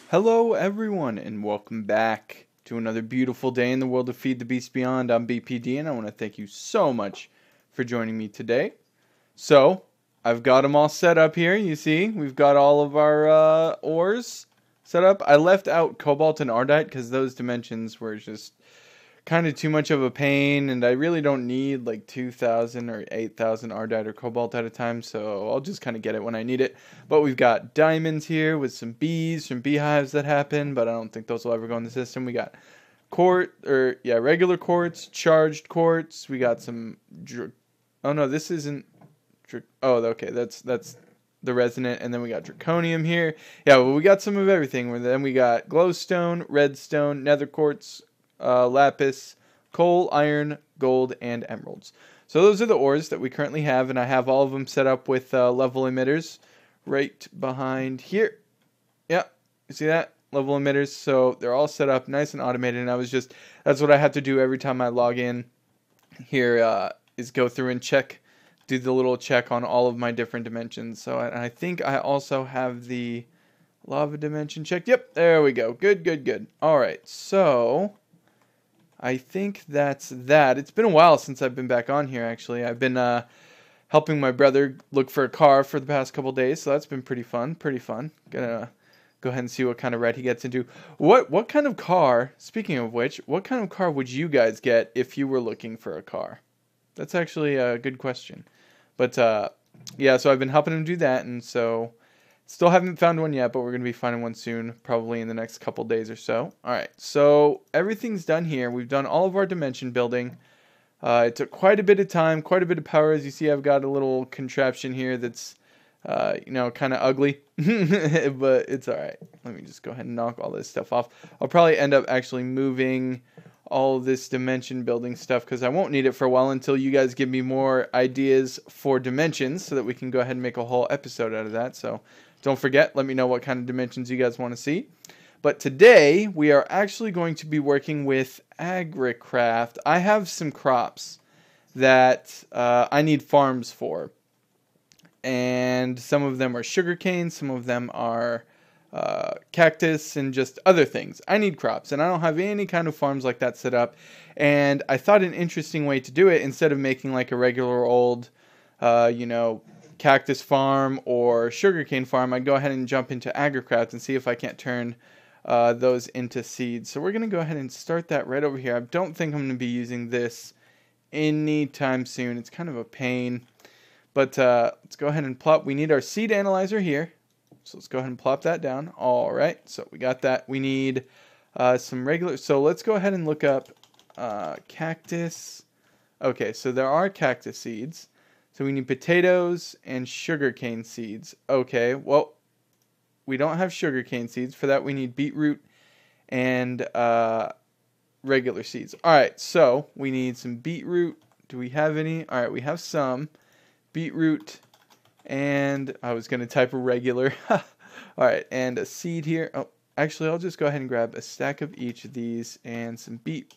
Hello everyone and welcome back to another beautiful day in the world of Feed the Beast Beyond. I'm BPD and I want to thank you so much for joining me today. So, I've got them all set up here. You see, we've got all of our ores set up. I left out cobalt and ardite because those dimensions were just kind of too much of a pain, and I really don't need like 2,000 or 8,000 ardite or cobalt at a time, so I'll just kind of get it when I need it. But we've got diamonds here with some bees, some beehives that happen, but I don't think those will ever go in the system. We got regular quartz, charged quartz. We got some oh no, this isn't okay, that's the resonant, and then we got draconium here. Yeah, well, we got some of everything. Then we got glowstone, redstone, nether quartz, lapis, coal, iron, gold, and emeralds. So those are the ores that we currently have, and I have all of them set up with level emitters right behind here. Yeah, you see that? Level emitters. So they're all set up nice and automated, and that's what I have to do every time I log in here, is go through and do the little check on all of my different dimensions. So I think I also have the lava dimension checked. Yep, there we go. Good. All right, so I think that's that. It's been a while since I've been back on here, actually. I've been helping my brother look for a car for the past couple days, so that's been pretty fun. Gonna go ahead and see what kind of ride he gets into. What kind of car, speaking of which, what kind of car would you guys get if you were looking for a car? That's actually a good question. But, yeah, so I've been helping him do that, and so still haven't found one yet, but we're going to be finding one soon, probably in the next couple days or so. Alright, so everything's done here. We've done all of our dimension building. It took quite a bit of time, quite a bit of power. As you see, I've got a little contraption here that's, kind of ugly, but it's alright. Let me just go ahead and knock all this stuff off. I'll probably end up actually moving all this dimension building stuff because I won't need it for a while until you guys give me more ideas for dimensions so that we can go ahead and make a whole episode out of that. So don't forget, let me know what kind of dimensions you guys want to see. But today, we are actually going to be working with Agricraft. I have some crops that I need farms for. And some of them are sugarcane, some of them are cactus, and just other things. I need crops, and I don't have any kind of farms like that set up. And I thought an interesting way to do it, instead of making like a regular old, cactus farm or sugarcane farm, I'd go ahead and jump into Agricraft and see if I can't turn those into seeds. So we're going to go ahead and start that right over here. I don't think I'm going to be using this anytime soon. It's kind of a pain. But let's go ahead and plop. We need our seed analyzer here. So let's go ahead and plop that down. All right, so we got that. We need some regular. So let's go ahead and look up cactus. Okay, so there are cactus seeds. So we need potatoes and sugarcane seeds. Okay, well, we don't have sugarcane seeds. For that, we need beetroot and regular seeds. All right, so we need some beetroot. Do we have any? All right, we have some beetroot. And I was going to type a regular. All right, and a seed here. Oh, actually, I'll just go ahead and grab a stack of each of these and some beetroot.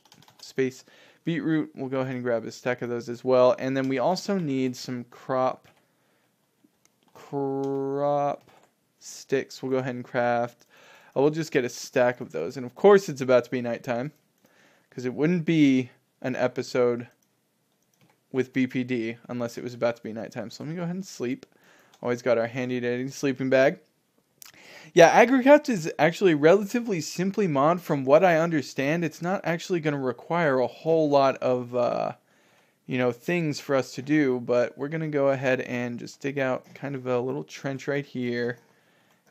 We'll go ahead and grab a stack of those as well. And then we also need some crop sticks. We'll go ahead and craft. I will just get a stack of those. And of course, it's about to be nighttime, because it wouldn't be an episode with BPD unless it was about to be nighttime. So let me go ahead and sleep. Always got our handy dandy sleeping bag. Yeah, Agrigraft is actually relatively simply mod. From what I understand, it's not actually going to require a whole lot of things for us to do, but we're going to go ahead and just dig out kind of a little trench right here.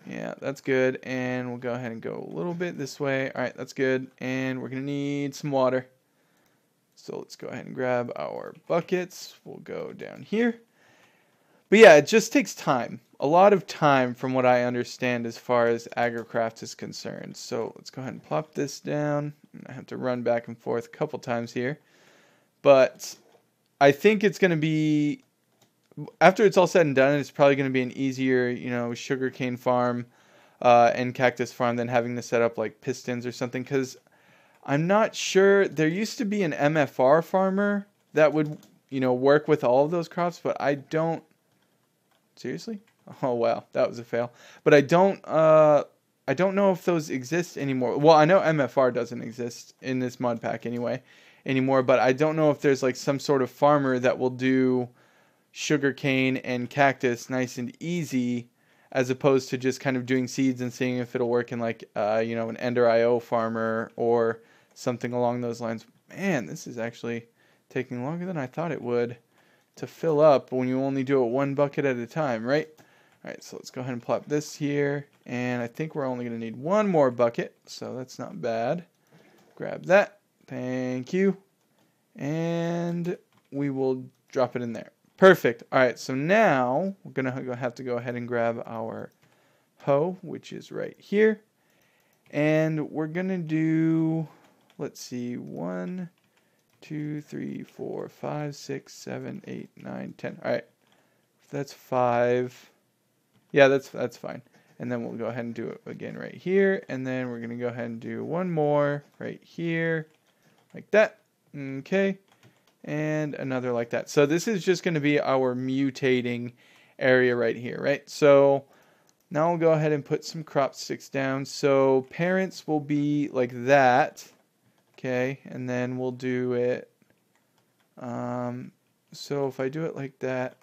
Yeah, that's good. And we'll go ahead and go a little bit this way. All right, that's good. And we're going to need some water. So let's go ahead and grab our buckets. We'll go down here. But yeah, it just takes time. A lot of time from what I understand as far as Agricraft is concerned. So let's go ahead and plop this down. I have to run back and forth a couple times here. But I think it's going to be, after it's all said and done, it's probably going to be an easier, sugarcane farm and cactus farm than having to set up like pistons or something. Because I'm not sure, there used to be an MFR farmer that would you know, work with all of those crops, but I don't. Seriously? Oh wow, that was a fail. But I don't know if those exist anymore. Well, I know MFR doesn't exist in this mod pack anymore, but I don't know if there's like some sort of farmer that will do sugarcane and cactus nice and easy, as opposed to just kind of doing seeds and seeing if it'll work in like you know, an Ender IO farmer or something along those lines. Man, this is actually taking longer than I thought it would to fill up when you only do it one bucket at a time, right? Alright, so let's go ahead and plop this here, and I think we're only going to need one more bucket, so that's not bad. Grab that, thank you, and we will drop it in there. Perfect. Alright, so now we're going to have to go ahead and grab our hoe, which is right here, and we're going to do, let's see, 1, 2, 3, 4, 5, 6, 7, 8, 9, 10. Alright, that's 5. Yeah, that's fine. And then we'll go ahead and do it again right here. And then we're going to go ahead and do one more right here. Like that. Okay. And another like that. So this is just going to be our mutating area right here, right? So now we'll go ahead and put some crop sticks down. So parents will be like that. Okay. And then we'll do it. So if I do it like that,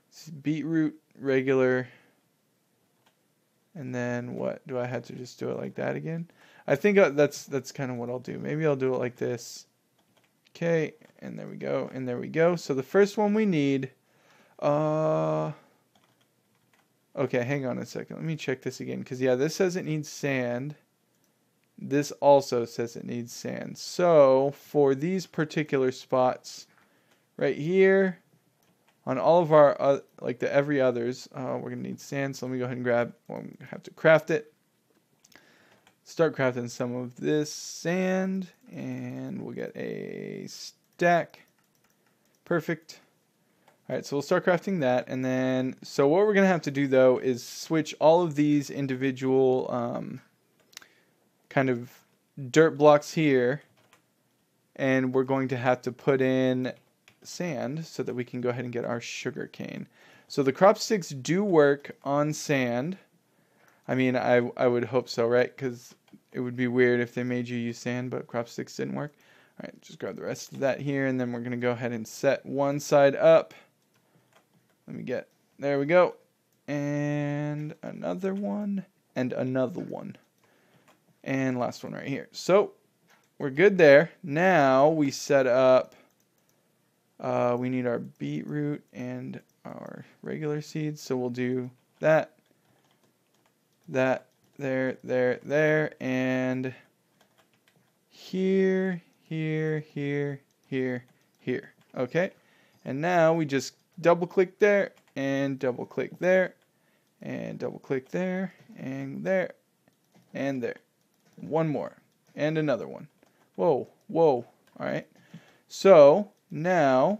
it's beetroot, regular, and then what do I have to just do it like that again? I think that's kind of what I'll do. Maybe I'll do it like this. Okay, and there we go, and there we go. So the first one we need, okay, hang on a second. Let me check this again, because yeah, this says it needs sand. This also says it needs sand. So for these particular spots right here, on all of our, like the every others, we're going to need sand. So let me go ahead and grab, well, I'm going to have to craft it. Start crafting some of this sand, and we'll get a stack. Perfect. Alright, so we'll start crafting that, and then, so what we're going to have to do though is switch all of these individual kind of dirt blocks here, and we're going to have to put in sand so that we can go ahead and get our sugar cane. So the crop sticks do work on sand. I mean, I would hope so, right? Because it would be weird if they made you use sand, but crop sticks didn't work. Alright, just grab the rest of that here, and then we're going to go ahead and set one side up. Let me get, there we go. And another one, and another one. And last one right here. So, we're good there. Now, we set up, we need our beetroot and our regular seeds. So, we'll do that, there, and here. Okay, and now we just double click there, and double click there, and double click there, and there, and there. One more, and another one. Whoa. Alright, so now,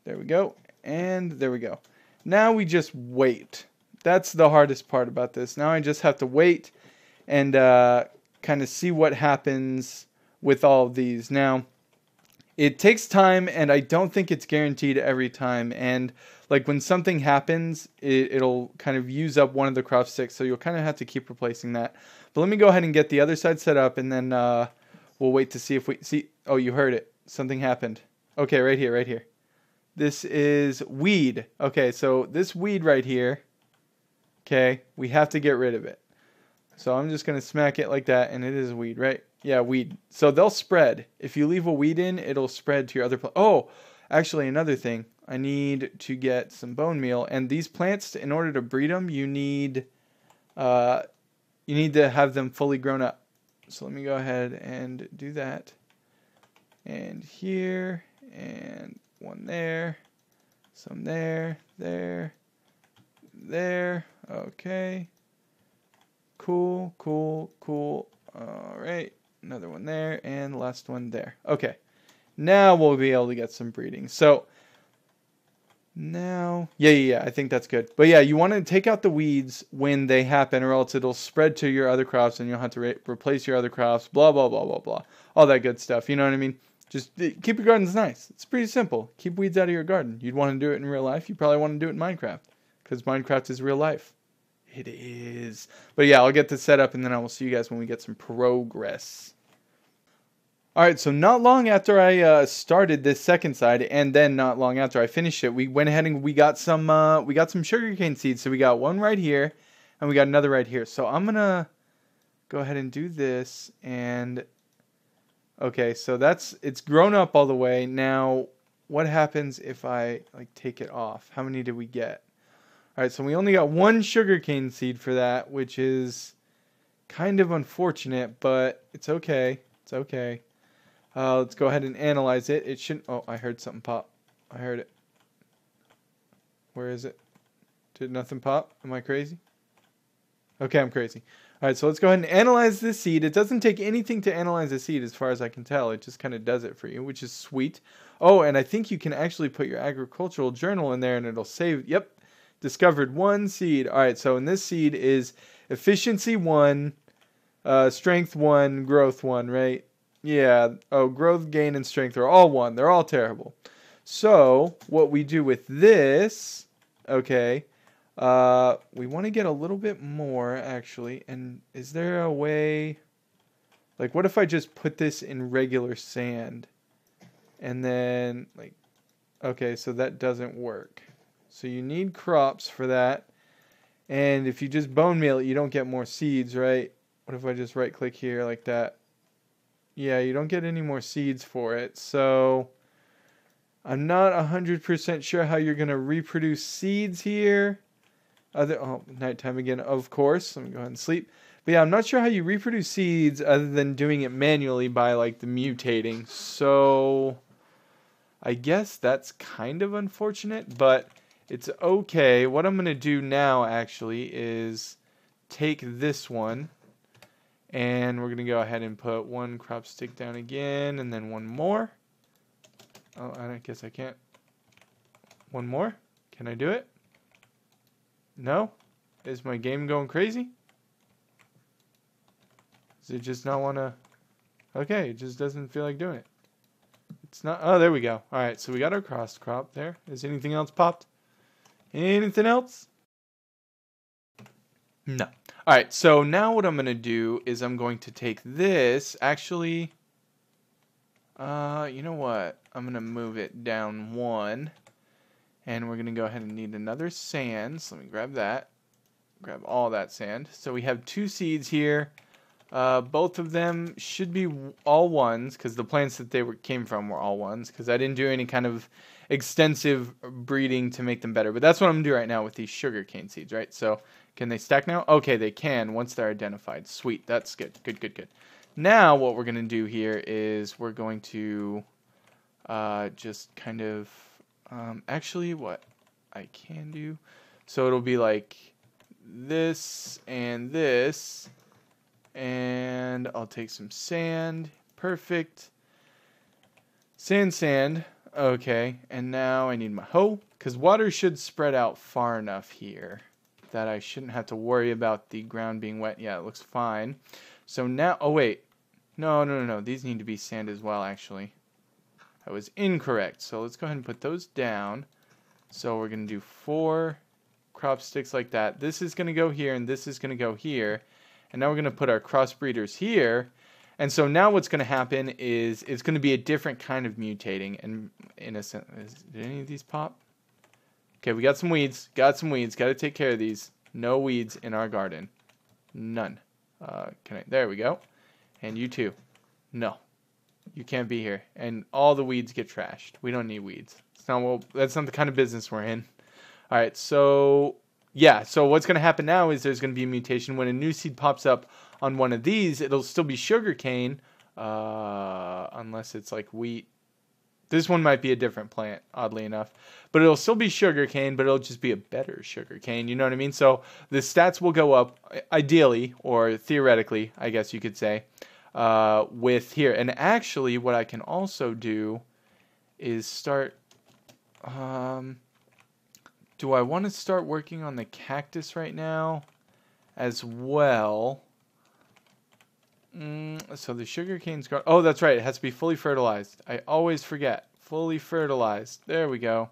there we go, and there we go. Now we just wait. That's the hardest part about this. Now I just have to wait and kind of see what happens with all of these. Now, it takes time, and I don't think it's guaranteed every time. And like when something happens, it'll kind of use up one of the crop sticks, so you'll kind of have to keep replacing that. But let me go ahead and get the other side set up, and then we'll wait to see if we see. Oh, you heard it. Something happened. Okay, right here. This is weed. Okay, so this weed right here, okay, we have to get rid of it. So I'm just going to smack it like that, and it is weed, right? Yeah, weed. So they'll spread. If you leave a weed in, it'll spread to your other plants. Oh, actually, another thing. I need to get some bone meal. And these plants, in order to breed them, you need to have them fully grown up. So let me go ahead and do that. And here, and one there, some there. Okay. Cool. All right. Another one there, and the last one there. Okay. Now we'll be able to get some breeding. So now, yeah, I think that's good. But yeah, you want to take out the weeds when they happen, or else it'll spread to your other crops, and you'll have to replace your other crops, blah, blah, blah, blah, blah. All that good stuff. You know what I mean? Just keep your gardens nice. It's pretty simple. Keep weeds out of your garden. You'd want to do it in real life. You probably want to do it in Minecraft because Minecraft is real life. It is. But yeah, I'll get this set up and then I will see you guys when we get some progress. Alright, so not long after I started this second side, and then not long after I finished it, we went ahead and we got some sugarcane seeds. So we got one right here, and we got another right here. So I'm gonna go ahead and do this, and okay, so it's grown up all the way. Now, what happens if I like take it off? How many did we get? Alright, so we only got one sugarcane seed for that, which is kind of unfortunate, but it's okay. It's okay. Let's go ahead and analyze it. It shouldn't... Oh, I heard something pop. I heard it. Where is it? Did nothing pop? Am I crazy? Okay, I'm crazy. Alright, so let's go ahead and analyze this seed. It doesn't take anything to analyze the seed as far as I can tell. It just kind of does it for you, which is sweet. Oh, and I think you can actually put your agricultural journal in there and it'll save... Yep. Discovered one seed. Alright, so in this seed is efficiency 1, strength 1, growth 1, right? Yeah, oh, growth, gain, and strength are all 1. They're all terrible. So, what we do with this, okay, we want to get a little bit more, actually. And is there a way, like, what if I just put this in regular sand? And then, like, okay, so that doesn't work. So you need crops for that. And if you just bone meal it, you don't get more seeds, right? What if I just right-click here like that? Yeah, you don't get any more seeds for it, so I'm not 100% sure how you're going to reproduce seeds here. Oh, nighttime again, of course. Let me go ahead and sleep. But yeah, I'm not sure how you reproduce seeds other than doing it manually by, like, the mutating. So I guess that's kind of unfortunate, but it's okay. What I'm going to do now, actually, is take this one. And we're going to go ahead and put one crop stick down again, and then one more. Oh, I guess I can't. One more? Can I do it? No? Is my game going crazy? Does it just not want to... Okay, it just doesn't feel like doing it. It's not... Oh, there we go. Alright, so we got our cross crop there. Is anything else popped? Anything else? No. Alright, so now what I'm going to do is I'm going to take this, actually, you know what, I'm going to move it down 1, and we're going to go ahead and need another sand, so let me grab that, grab all that sand. So we have 2 seeds here, both of them should be all 1s, because the plants that they came from were all 1s, because I didn't do any kind of extensive breeding to make them better, but that's what I'm going to do right now with these sugarcane seeds, right? So can they stack now? Okay, they can once they're identified. Sweet, that's good. Good. Now what we're going to do here is we're going to just kind of, actually what I can do, so it'll be like this, and I'll take some sand. Perfect. Sand. Okay, and now I need my hoe, because water should spread out far enough here that I shouldn't have to worry about the ground being wet. Yeah, it looks fine. So now, oh wait, no, these need to be sand as well, actually. I was incorrect, so let's go ahead and put those down. So we're going to do 4 crop sticks like that. This is going to go here, and this is going to go here. And now we're going to put our cross breeders here. And so now what's going to happen is it's going to be a different kind of mutating. And in a sense, did any of these pop? Okay, we got some weeds. Got to take care of these. No weeds in our garden. None. There we go. And you too. No. You can't be here. And all the weeds get trashed. We don't need weeds. That's not the kind of business we're in. Alright, so... Yeah, so what's going to happen now is there's going to be a mutation. When a new seed pops up on one of these, it'll still be sugarcane. Unless it's like wheat. This one might be a different plant, oddly enough. But it'll still be sugarcane, but it'll just be a better sugarcane. You know what I mean? So the stats will go up, ideally, or theoretically, I guess you could say, with here. And actually, what I can also do is start... do I want to start working on the cactus right now as well? So the sugar cane's grown. Oh, that's right. It has to be fully fertilized. I always forget. Fully fertilized. There we go.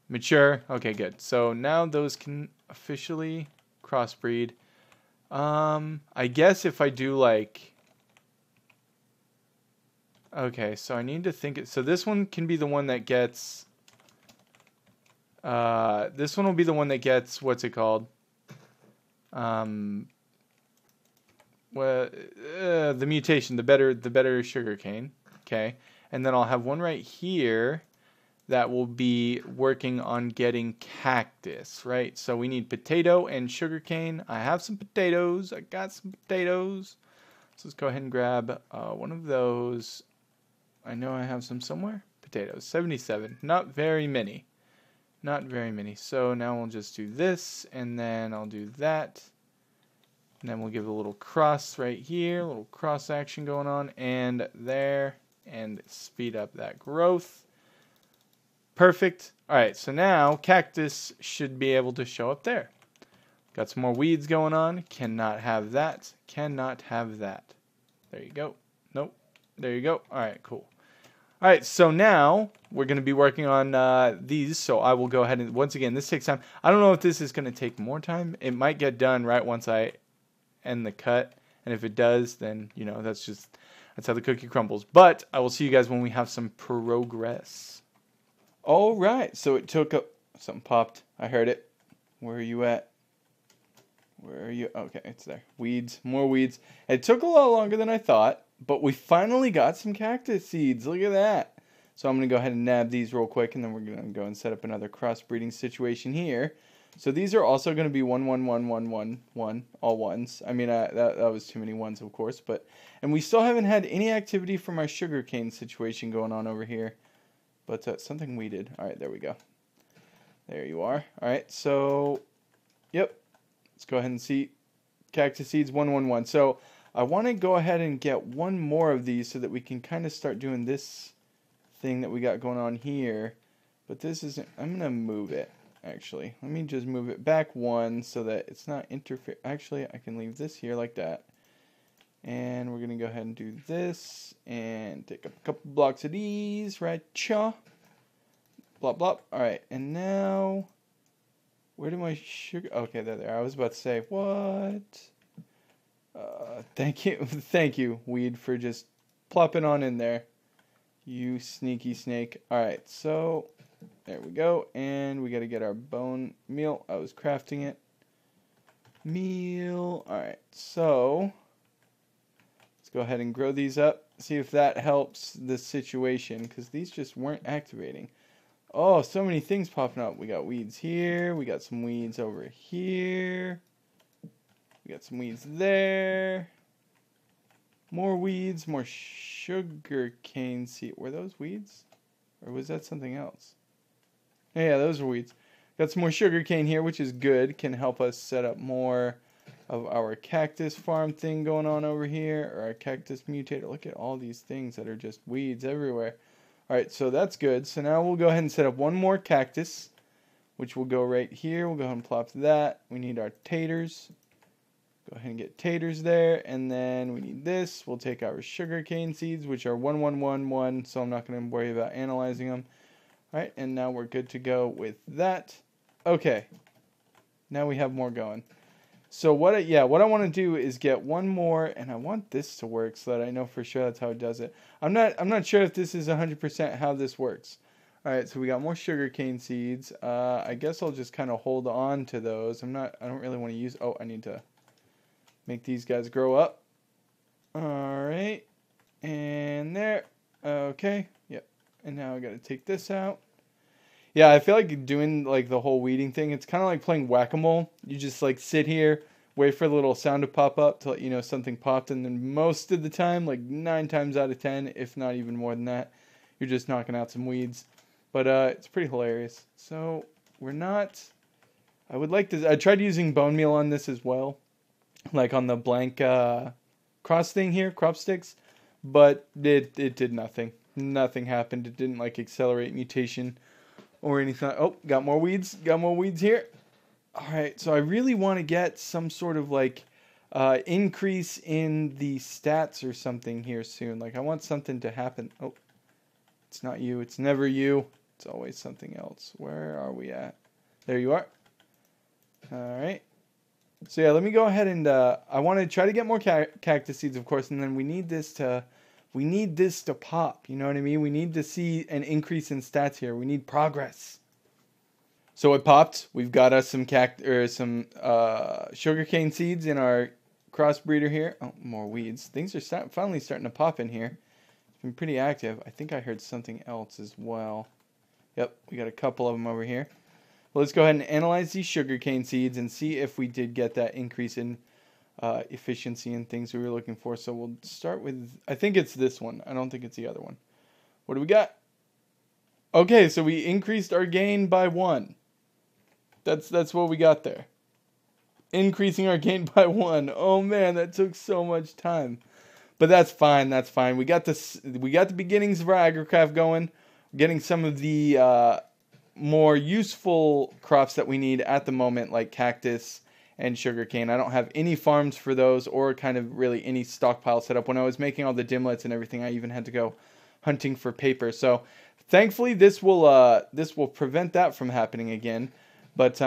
Mature. Okay, good. So now those can officially crossbreed. I guess if I do like... Okay, so I need to think it. So this one can be the one that gets... this one will be the one that gets, what's it called? Well, the mutation, the better sugar cane. Okay, and then I'll have one right here that will be working on getting cactus, right? So we need potato and sugar cane. I have some potatoes. I got some potatoes. So let's go ahead and grab one of those. I know I have some somewhere. Potatoes, 77. Not very many. Not very many. So now we'll just do this, and then I'll do that. And then we'll give a little cross right here, a little cross action going on, and there, and speed up that growth. Perfect. All right, so now cactus should be able to show up there. Got some more weeds going on. Cannot have that. Cannot have that. There you go. Nope. There you go. All right, cool. All right, so now we're going to be working on these, so I will go ahead and, once again, this takes time. I don't know if this is going to take more time. It might get done right once I end the cut, and if it does, then, you know, that's how the cookie crumbles. But I will see you guys when we have some progress. All right, so it took something popped. I heard it. Where are you at? Where are you? Okay, it's there. Weeds, more weeds. It took a lot longer than I thought, but we finally got some cactus seeds. Look at that. So I'm going to go ahead and nab these real quick, and then we're going to go and set up another crossbreeding situation here. So these are also going to be 1, 1, 1, 1, 1, 1, all ones. I mean, that was too many ones, of course. And we still haven't had any activity from our sugarcane situation going on over here. But something we did. All right, there we go. There you are. All right, so, yep. Let's go ahead and see cactus seeds 1, 1, 1. So I want to go ahead and get one more of these so that we can kind of start doing this thing that we got going on here. But this isn't, I'm going to move it. Actually, let me just move it back one so that it's not interfere. Actually, I can leave this here like that. And we're going to go ahead and do this and take up a couple blocks of these, right? Cha. Blop, blop. All right, and now, where do my sugar? Okay, there. I was about to say, what? Thank you. Thank you, weed, for just plopping on in there. You sneaky snake. All right, so... There we go, and we got to get our bone meal. I was crafting it. Meal. All right, so let's go ahead and grow these up. See if that helps the situation, because these just weren't activating. Oh, so many things popping up. We got weeds here. We got some weeds over here. We got some weeds there. More weeds. More sugar cane seed. Were those weeds? Or was that something else? Yeah, those are weeds. Got some more sugar cane here, which is good. Can help us set up more of our cactus farm thing going on over here. Or our cactus mutator. Look at all these things that are just weeds everywhere. Alright, so that's good. So now we'll go ahead and set up one more cactus, which will go right here. We'll go ahead and plop that. We need our taters. Go ahead and get taters there. And then we need this. We'll take our sugar cane seeds, which are 1, 1, 1, 1. So I'm not going to worry about analyzing them. Alright, and now we're good to go with that. Okay, now we have more going. So what I want to do is get one more, and I want this to work so that I know for sure that's how it does it. I'm not sure if this is 100% how this works. Alright, so we got more sugarcane seeds. I guess I'll just kind of hold on to those. I don't really want to use, I need to make these guys grow up. Alright, and there. Okay, yep. And now I got to take this out. Yeah, I feel like doing like the whole weeding thing, it's kind of like playing whack-a-mole. You just like sit here, wait for the little sound to pop up to let you know something popped, and then most of the time, like 9 times out of 10, if not even more than that, you're just knocking out some weeds. But it's pretty hilarious. So we're not... I would like to... I tried using bone meal on this as well, like on the blank cross thing here, crop sticks, but it did nothing. Nothing happened. It didn't like accelerate mutation or anything. Oh, got more weeds. Got more weeds here. All right, so I really want to get some sort of like increase in the stats or something here soon. Like I want something to happen. Oh, it's not you. It's never you. It's always something else. Where are we at? There you are. All right. So yeah, let me go ahead and I want to try to get more cactus seeds, of course, and then we need this to pop. You know what I mean? We need to see an increase in stats here. We need progress. So it popped. We've got us some sugarcane seeds in our crossbreeder here. Oh, more weeds. Things are finally starting to pop in here. It's been pretty active. I think I heard something else as well. Yep, we got a couple of them over here. Well, let's go ahead and analyze these sugarcane seeds and see if we did get that increase in efficiency and things we were looking for. So we'll start with, I think it's this one. I don't think it's the other one. What do we got? Okay, so we increased our gain by 1. That's what we got there. Increasing our gain by 1. Oh man, that took so much time. But that's fine, that's fine. We got the beginnings of our Agricraft going. We're getting some of the more useful crops that we need at the moment, like cactus and sugarcane. I don't have any farms for those or kind of really any stockpile set up. When I was making all the dimlets and everything, I even had to go hunting for paper. So thankfully this will prevent that from happening again. But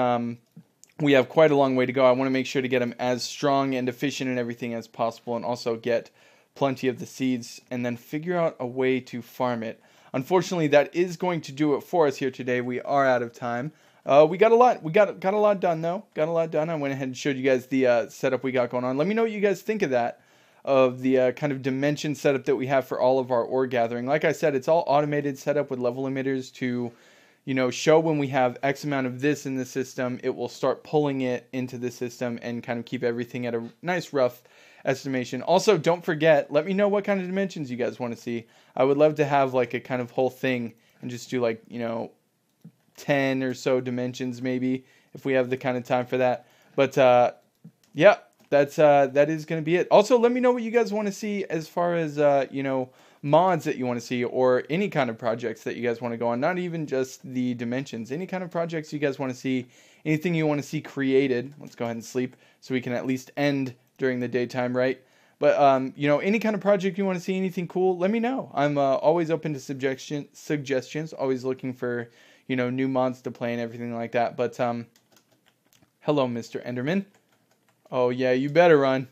we have quite a long way to go. I want to make sure to get them as strong and efficient and everything as possible, and also get plenty of the seeds and then figure out a way to farm it. Unfortunately, that is going to do it for us here today. We are out of time. We got a lot. We got a lot done though. Got a lot done. I went ahead and showed you guys the setup we got going on. Let me know what you guys think of that, of the kind of dimension setup that we have for all of our ore gathering. Like I said, it's all automated setup with level emitters to, you know, show when we have X amount of this in the system, it will start pulling it into the system and kind of keep everything at a nice rough estimation. Also, don't forget, let me know what kind of dimensions you guys want to see. I would love to have like a kind of whole thing and just do like, you know, 10 or so dimensions maybe, if we have the kind of time for that. But yeah, that is going to be it. Also, let me know what you guys want to see as far as you know, mods that you want to see, or any kind of projects that you guys want to go on. Not even just the dimensions, any kind of projects you guys want to see, anything you want to see created. Let's go ahead and sleep so we can at least end during the daytime, right? But you know, any kind of project you want to see, anything cool, let me know. I'm always open to suggestions, always looking for, you know, new mods to play and everything like that. But hello, Mr. Enderman. Oh yeah, you better run.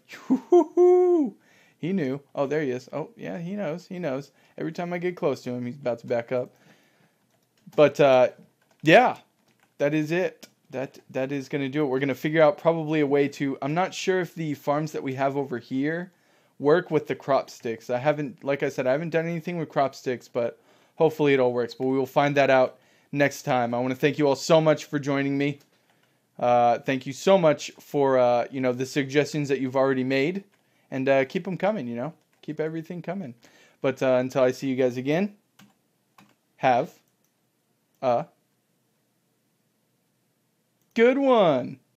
He knew. Oh, there he is. Oh yeah, he knows. He knows. Every time I get close to him, he's about to back up. But yeah, that is it. That is going to do it. We're going to figure out probably a way to, I'm not sure if the farms that we have over here work with the crop sticks. I haven't, like I said, I haven't done anything with crop sticks, but hopefully it all works. But we will find that out next time. I want to thank you all so much for joining me. Thank you so much for, you know, the suggestions that you've already made. And keep them coming, you know. Keep everything coming. But until I see you guys again, have a good one.